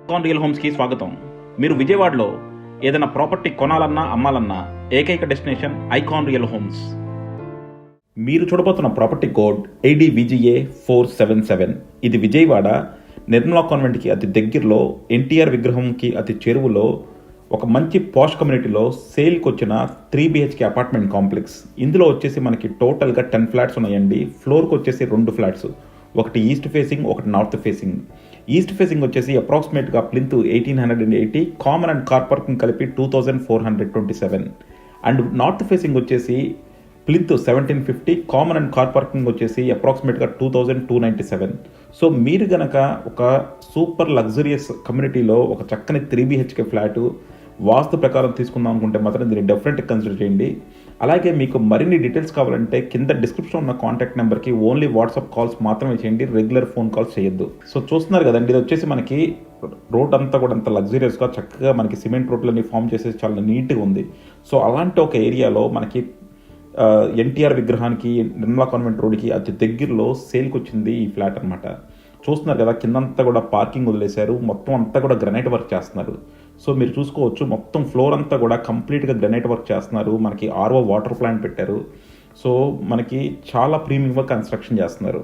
Icon real హోమ్స్కి స్వాగతం. మీరు విజయవాడలో ఏదైనా ప్రాపర్టీ కొనాలన్నా అమ్మాలన్నా ఏకైక డెస్టినేషన్ ఐకాన్ రియల్ హోమ్స్. మీరు చూడబోతున్న ప్రాపర్టీ కోడ్ ADVGA 477. ఇది విజయవాడ నిర్మలా కాన్వెంట్కి అతి దగ్గరలో, ఎన్టీఆర్ విగ్రహంకి అతి చెరువులో ఒక మంచి పాష్ కమ్యూనిటీలో సేల్కి వచ్చిన 3 BHK అపార్ట్మెంట్ కాంప్లెక్స్. ఇందులో వచ్చేసి మనకి టోటల్గా 10 ఫ్లాట్స్ ఉన్నాయండి. ఫ్లోర్కి వచ్చేసి 2 ఫ్లాట్స్, ఒకటి ఈస్ట్ ఫేసింగ్, ఒకటి నార్త్ ఫేసింగ్. ఈస్ట్ ఫేసింగ్ వచ్చేసి అప్రాక్సిమేట్గా plinth 1880, common and car parking కలిపి 2427. అండ్ నార్త్ ఫేసింగ్ వచ్చేసి plinth 1750, common and car parking వచ్చేసి అప్రాక్సిమేట్గా 2297. సో మీరు గనక ఒక సూపర్ లగ్జరియస్ కమ్యూనిటీలో ఒక చక్కని 3 BHK ఫ్లాటు వాస్తు ప్రకారం తీసుకుందాం అనుకుంటే మాత్రం దీన్ని డెఫినెట్గా కన్సిడర్ చేయండి. అలాగే మీకు మరిన్ని డీటెయిల్స్ కావాలంటే కింద డిస్క్రిప్షన్ ఉన్న కాంటాక్ట్ నెంబర్కి ఓన్లీ వాట్సాప్ కాల్స్ మాత్రమే చేయండి, రెగ్యులర్ ఫోన్ కాల్స్ చేయొద్దు. సో చూస్తున్నారు కదండి, ఇది వచ్చేసి మనకి రోడ్ అంతా కూడా అంత లగ్జరియస్గా చక్కగా మనకి సిమెంట్ రోడ్లన్నీ ఫామ్ చేసేసి చాలా నీట్గా ఉంది. సో అలాంటి ఒక ఏరియాలో మనకి ఎన్టీఆర్ విగ్రహానికి, నిర్మలా కాన్వెంట్ రోడ్కి అతి దగ్గరలో సేల్కి వచ్చింది ఈ ఫ్లాట్ అనమాట. చూస్తున్నారు కదా, కిందంతా కూడా పార్కింగ్ వదిలేశారు, మొత్తం అంతా కూడా గ్రనైట్ వర్క్ చేస్తున్నారు. సో మీరు చూసుకోవచ్చు, మొత్తం ఫ్లోర్ అంతా కూడా కంప్లీట్గా గ్రనైట్ వర్క్ చేస్తున్నారు. మనకి RO వాటర్ ప్లాంట్ పెట్టారు. సో మనకి చాలా ప్రీమియంగా కన్స్ట్రక్షన్ చేస్తున్నారు.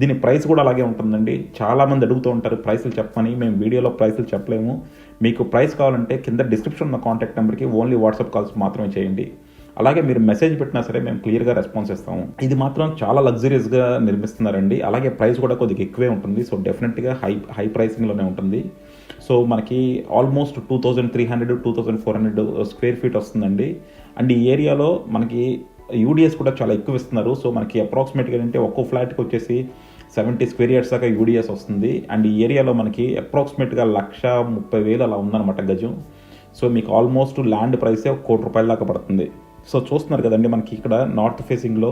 దీని ప్రైస్ కూడా అలాగే ఉంటుందండి. చాలామంది అడుగుతూ ఉంటారు ప్రైసులు చెప్పమని. మేము వీడియోలో ప్రైసులు చెప్పలేము. మీకు ప్రైస్ కావాలంటే కింద డిస్క్రిప్షన్ ఉన్న కాంటాక్ట్ నెంబర్కి ఓన్లీ వాట్సాప్ కాల్స్ మాత్రమే చేయండి. అలాగే మీరు మెసేజ్ పెట్టినా సరే మేము క్లియర్గా రెస్పాన్స్ ఇస్తాము. ఇది మాత్రం చాలా లగ్జరియస్గా నిర్మిస్తున్నారండి. అలాగే ప్రైస్ కూడా కొద్దిగా ఎక్కువే ఉంటుంది. సో డెఫినెట్గా హై ప్రైసింగ్లోనే ఉంటుంది. సో మనకి ఆల్మోస్ట్ 2300 2400 స్క్వేర్ ఫీట్ వస్తుందండి. అండ్ ఈ ఏరియాలో మనకి యూడిఎస్ కూడా చాలా ఎక్కువ ఇస్తున్నారు. సో మనకి అప్రాక్సిమేట్గా అంటే ఒక్కో ఫ్లాట్కి వచ్చేసి 70 స్క్వేర్ యార్డ్స్ దాకా యూడిఎస్ వస్తుంది. అండ్ ఈ ఏరియాలో మనకి అప్రాక్సిమేట్గా 1,30,000 అలా ఉందన్నమాట గజం. సో మీకు ఆల్మోస్ట్ ల్యాండ్ ప్రైసే ₹1 కోటి దాకా పడుతుంది. సో చూస్తున్నారు కదండి, మనకి ఇక్కడ నార్త్ ఫేసింగ్లో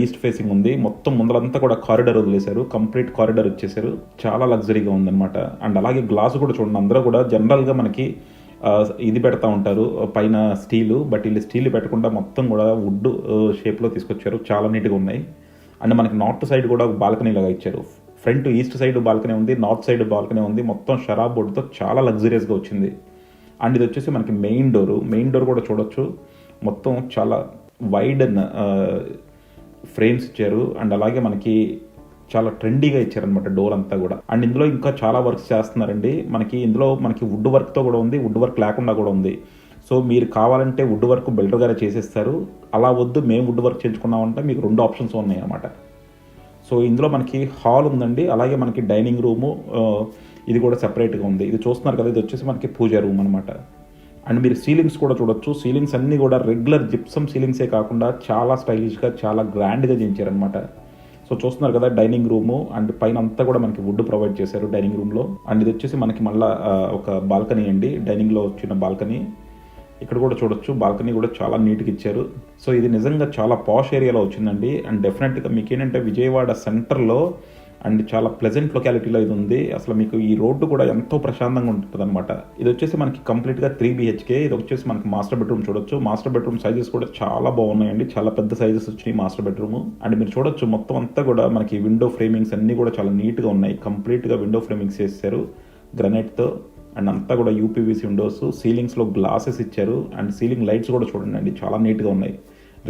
ఈస్ట్ ఫేసింగ్ ఉంది. మొత్తం ముందరంతా కూడా కారిడార్ వదిలేశారు, కంప్లీట్ కారిడార్ ఇచ్చేసారు. చాలా లగ్జరీగా ఉందన్నమాట. అండ్ అలాగే గ్లాస్ కూడా చూడండి, అందరూ కూడా జనరల్గా మనకి ఇది పెడతా ఉంటారు పైన స్టీలు, బట్ వీళ్ళు స్టీల్ పెట్టకుండా మొత్తం కూడా వుడ్ షేప్లో తీసుకొచ్చారు. చాలా నీట్గా ఉన్నాయి. అండ్ మనకి నార్త్ సైడ్ కూడా బాల్కనీ లాగా ఇచ్చారు. ఫ్రంట్ ఈస్ట్ సైడ్ బాల్కనీ ఉంది, నార్త్ సైడ్ బాల్కనీ ఉంది. మొత్తం షరాబ్ బోర్డుతో చాలా లగ్జరియస్గా వచ్చింది. అండ్ ఇది వచ్చేసి మనకి మెయిన్ డోర్ కూడా చూడొచ్చు. మొత్తం చాలా వైడ్ ఫ్రేమ్స్ ఇచ్చారు. అండ్ అలాగే మనకి చాలా ట్రెండీగా ఇచ్చారనమాట డోర్ అంతా కూడా. అండ్ ఇందులో ఇంకా చాలా వర్క్స్ చేస్తున్నారండి. ఇందులో మనకి వుడ్ వర్క్తో కూడా ఉంది, వుడ్ వర్క్ లేకుండా కూడా ఉంది. సో మీరు కావాలంటే వుడ్ వర్క్ బిల్డర్ గారే చేసేస్తారు. అలా వద్దు మేము వుడ్ వర్క్ చేయించుకున్నామంటే మీకు 2 ఆప్షన్స్ ఉన్నాయి అన్నమాట. సో ఇందులో మనకి హాల్ ఉందండి. అలాగే మనకి డైనింగ్ రూము ఇది కూడా సెపరేట్గా ఉంది. ఇది చూస్తున్నారు కదా, ఇది వచ్చేసి మనకి పూజా రూమ్ అనమాట. అండ్ మీరు సీలింగ్స్ కూడా చూడొచ్చు. సీలింగ్స్ అన్నీ కూడా రెగ్యులర్ జిప్సమ్ సీలింగ్సే కాకుండా చాలా స్టైలిష్గా, చాలా గ్రాండ్గా చేయించారనమాట. సో చూస్తున్నారు కదా, డైనింగ్ రూము అండ్ పైన అంతా కూడా మనకి వుడ్ ప్రొవైడ్ చేశారు డైనింగ్ రూమ్లో. అండ్ ఇది వచ్చేసి మనకి మళ్ళీ ఒక బాల్కనీ అండి, డైనింగ్లో వచ్చిన బాల్కనీ. ఇక్కడ కూడా చూడొచ్చు, బాల్కనీ కూడా చాలా నీట్గా ఇచ్చారు. సో ఇది నిజంగా చాలా పాష్ ఏరియాలో వచ్చిందండి. అండ్ డెఫినెట్గా మీకు ఏంటంటే విజయవాడ సెంటర్లో అండ్ చాలా ప్లెజెంట్ లొకాలిటీలో ఇది ఉంది. అసలు మీకు ఈ రోడ్డు కూడా ఎంతో ప్రశాంతంగా ఉంటుంది అనమాట. ఇది వచ్చేసి మనకి కంప్లీట్గా 3 BHK. ఇది వచ్చేసి మనకి మాస్టర్ బెడ్రూమ్ చూడొచ్చు. మాస్టర్ బెడ్రూమ్ సైజెస్ కూడా చాలా బాగున్నాయండి, చాలా పెద్ద సైజెస్ వచ్చినాయి మాస్టర్ బెడ్రూమ్. అండ్ మీరు చూడొచ్చు, మొత్తం అంతా కూడా మనకి విండో ఫ్రేమింగ్స్ అన్నీ కూడా చాలా నీట్గా ఉన్నాయి. కంప్లీట్గా విండో ఫ్రేమింగ్స్ చేశారు గ్రనైట్తో. అండ్ అంతా కూడా UPVC విండోస్, సీలింగ్స్లో గ్లాసెస్ ఇచ్చారు. అండ్ సీలింగ్ లైట్స్ కూడా చూడండి అండి, చాలా నీట్గా ఉన్నాయి.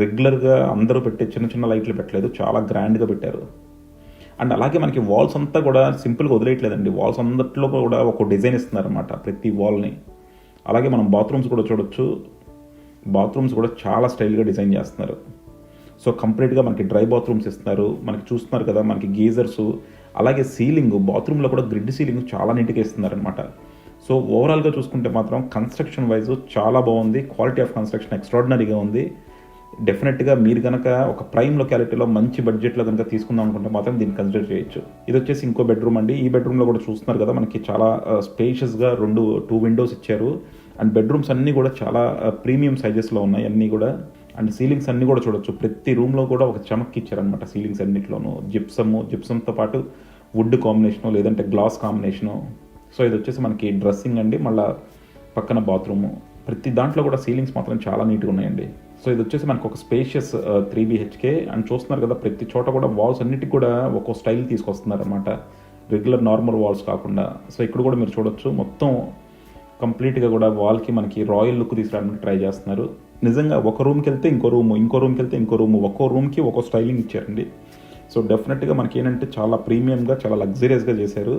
రెగ్యులర్గా అందరూ పెట్టే చిన్న చిన్న లైట్లు పెట్టలేదు, చాలా గ్రాండ్గా పెట్టారు. అండ్ అలాగే మనకి వాల్స్ అంతా కూడా సింపుల్గా వదిలేయట్లేదండి. వాల్స్ అందట్లో కూడా ఒక డిజైన్ ఇస్తున్నారన్నమాట ప్రతి వాల్ని. అలాగే మనం బాత్రూమ్స్ కూడా చూడొచ్చు. బాత్రూమ్స్ కూడా చాలా స్టైల్గా డిజైన్ చేస్తున్నారు. సో కంప్లీట్గా మనకి డ్రై బాత్రూమ్స్ ఇస్తున్నారు. మనకి చూస్తున్నారు కదా, మనకి గీజర్స్, అలాగే సీలింగ్, బాత్రూంలో కూడా గ్రిడ్ సీలింగ్ చాలా నీట్గా ఇస్తున్నారనమాట. సో ఓవరాల్గా చూసుకుంటే మాత్రం కన్స్ట్రక్షన్ వైజ్ చాలా బాగుంది. క్వాలిటీ ఆఫ్ కన్స్ట్రక్షన్ ఎక్స్ట్రాడినరీగా ఉంది. డెఫినెట్గా మీరు కనుక ఒక ప్రైమ్ లొకాలిటీలో మంచి బడ్జెట్లో కనుక తీసుకుందాం అనుకుంటే మాత్రం దీన్ని కన్సిడర్ చేయొచ్చు. ఇది వచ్చేసి ఇంకో బెడ్రూమ్ అండి. ఈ బెడ్రూమ్లో కూడా చూస్తున్నారు కదా, మనకి చాలా స్పేషియస్గా 2 విండోస్ ఇచ్చారు. అండ్ బెడ్రూమ్స్ అన్నీ కూడా చాలా ప్రీమియం సైజెస్లో ఉన్నాయి అన్నీ కూడా. అండ్ సీలింగ్స్ అన్నీ కూడా చూడొచ్చు. ప్రతి రూమ్లో కూడా ఒక చమక్ ఇచ్చారనమాట సీలింగ్స్ అన్నింటిలోనూ. జిప్సమ్తో పాటు వుడ్ కాంబినేషను, లేదంటే గ్లాస్ కాంబినేషను. సో ఇది వచ్చేసి మనకి డ్రెస్సింగ్ అండి, మళ్ళీ పక్కన బాత్రూము. ప్రతి దాంట్లో కూడా సీలింగ్స్ మాత్రం చాలా నీట్గా ఉన్నాయండి. సో ఇది వచ్చేసి మనకు ఒక స్పేషియస్ 3 BHK. అండ్ చూస్తున్నారు కదా, ప్రతి చోట కూడా వాల్స్ అన్నిటికి కూడా ఒక్కో స్టైల్ తీసుకొస్తున్నారు అనమాట. రెగ్యులర్ నార్మల్ వాల్స్ కాకుండా. సో ఇక్కడ కూడా మీరు చూడొచ్చు మొత్తం కంప్లీట్గా కూడా వాల్కి మనకి రాయల్ లుక్ తీసుకురావడానికి ట్రై చేస్తున్నారు. నిజంగా ఒక రూమ్కి వెళ్తే ఇంకో రూమ్కి వెళ్తే ఇంకో రూము, ఒక్కో రూమ్కి ఒక్కో స్టైలింగ్ ఇచ్చారండి. సో డెఫినెట్గా మనకి ఏంటంటే చాలా ప్రీమియంగా, చాలా లగ్జరియస్గా చేశారు.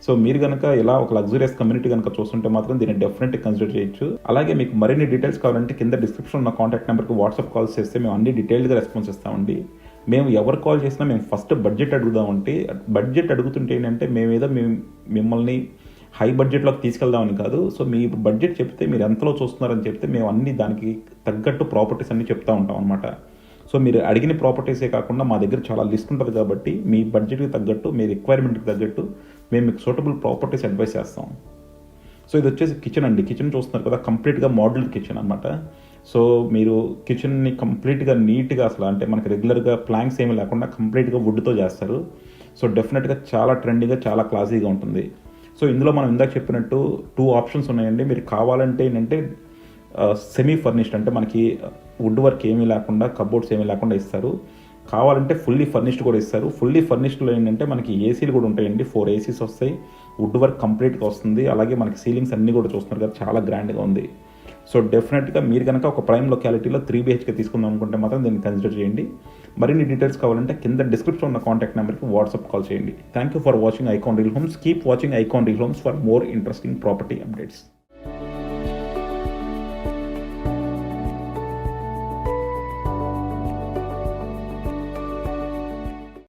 సో మీరు కనుక ఇలా ఒక లగ్జరియస్ కమ్యూనిటీ కనుక చూస్తుంటే మాత్రం దీన్ని డెఫినెట్గా కన్సిడర్ చేయొచ్చు. అలాగే మీకు మరిన్ని డీటెయిల్స్ కావాలంటే కింద డిస్క్రిప్షన్ ఉన్న కాంటాక్ట్ నెంబర్కి వాట్సాప్ కాల్స్ చేస్తే మేము అన్ని డీటెయిల్గా రెస్పాన్స్ ఇస్తామండి. మేము ఎవరు కాల్ చేసినా మేము ఫస్ట్ బడ్జెట్ అడుగుదామంటే, బడ్జెట్ అడుగుతుంటే ఏంటంటే మేమేదో మిమ్మల్ని హై బడ్జెట్లోకి తీసుకెళ్దామని కాదు. సో మీ బడ్జెట్ చెప్తే మీరు ఎంతలో చూస్తున్నారని చెప్తే మేము అన్ని దానికి తగ్గట్టు ప్రాపర్టీస్ అన్ని చెప్తూ ఉంటాం అనమాట. సో మీరు అడిగిన ప్రాపర్టీసే కాకుండా మా దగ్గర చాలా లిస్ట్ ఉంటుంది కాబట్టి మీ బడ్జెట్కి తగ్గట్టు, మీ రిక్వైర్మెంట్కి తగ్గట్టు మేము మీకు సూటబుల్ ప్రాపర్టీస్ అడ్వైస్ చేస్తాం. సో ఇది వచ్చేసి కిచెన్ అండి. కిచెన్ చూస్తున్నారు కదా, కంప్లీట్గా మోడల్ కిచెన్ అనమాట. సో మీరు కిచెన్ని కంప్లీట్గా నీట్గా అసలు అంటే మనకి రెగ్యులర్గా ప్లాంక్స్ ఏమీ లేకుండా కంప్లీట్గా వుడ్తో చేస్తారు. సో డెఫినెట్గా చాలా ట్రెండీగా, చాలా క్లాసీగా ఉంటుంది. సో ఇందులో మనం ఇందాక చెప్పినట్టు 2 ఆప్షన్స్ ఉన్నాయండి. మీరు కావాలంటే ఏంటంటే సెమీ ఫర్నిష్డ్, అంటే మనకి వుడ్ వర్క్ ఏమీ లేకుండా, కబోర్డ్స్ ఏమీ లేకుండా ఇస్తారు. కావాలంటే ఫుల్లీ ఫర్నిష్డ్ కూడా ఇస్తారు. ఫుల్లీ ఫర్నిష్డ్లో ఏంటంటే మనకి ఏసీలు కూడా ఉంటాయండి. 4 ఏసీస్ వస్తాయి, వుడ్ వర్క్ కంప్లీట్గా వస్తుంది. అలాగే మనకి సీలింగ్స్ అన్నీ కూడా చూస్తున్నారు కదా, చాలా గ్రాండ్గా ఉంది. సో డెఫినెట్గా మీరు కనుక ఒక ప్రైమ్ లొకాలిటీలో 3 BHK తీసుకుందాం అనుకుంటే మాత్రం దీన్ని కన్సిడర్ చేయండి. మరిన్ని డీటెయిల్స్ కావాలంటే కింద డిస్క్రిప్షన్ ఉన్న కాంటాక్ట్ నెంబర్కి వాట్సాప్ కాల్ చేయండి. Thank you for watching icon real homes. Keep watching icon real homes for more interesting property updates.